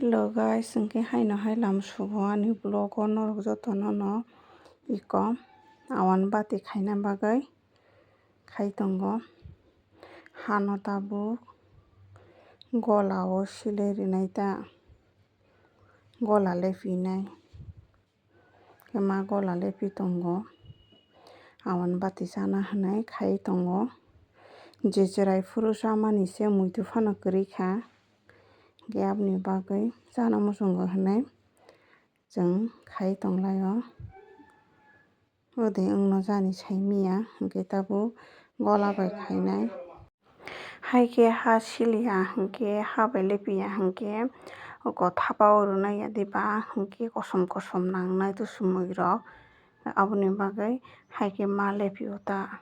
Hello guys, ingke haino hailam subo ani vlog o norok jotono no iko awan bati khaina bagwi khai tongo ha no tabuk gola o silei rwnak ta gola lepinai ma gola lepi tongo awan bati chana hinui khai tongo je cherai furu chamani se muitu fano kwrwi kha hingke aboni bagwi chana muchungo hinui chung khai tonglai o odi wngno jani saimanya hingke tabuk gola bai khainai haike ha siliya hingke ha bai lepiya hingke oko thapa o rwnai adiba hingke kosom kosom nangnai tusu mwui rok aboni bagwi haike ma lepio ta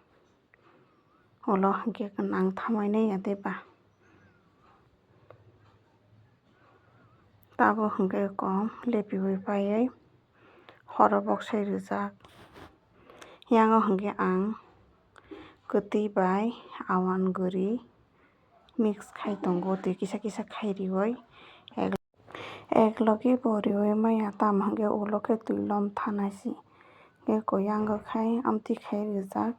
ulo hingke nang thamainai adiba tabuk hingke kom lepiwui paiui horo boksai rwjak eyang hingke ang kwtui bai awan guri mix khai tongo tui kisa kisa khai riwui eklogi bo riwui maya tamo hingke ulo khe tui lomtha nasi hingke kuyang khai amtui khai rijak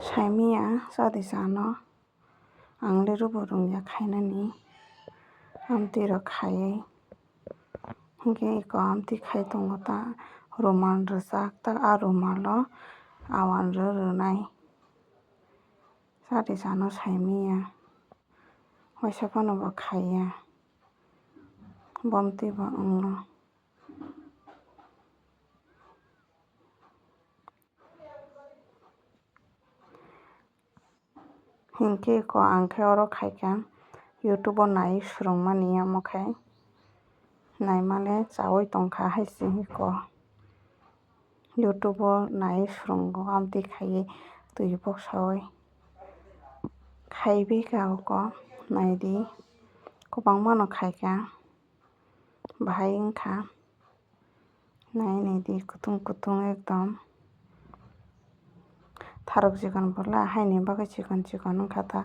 saimanya chadi chano angleri bo rungya khainani amtui rok khaiui hingke iko amtui khai tongo ta rumal rwjak ta ah rumal o awan rwnai chati chano saimanya waisa fano bo khaiya bo amtui bo wngno hingke iko ang khe oro khaikha youtube o nai swrungmani amo khai naimani chawui tongkha haisi iko youtube o nai swrungo amtui khaiui tui boksaui khaibi kha oko naidi kwbangma no khaikha bahai wngkha nai naidi kutung kutung ekdom tharok chikon bwla haini bagui chikon chikon wngkha ta.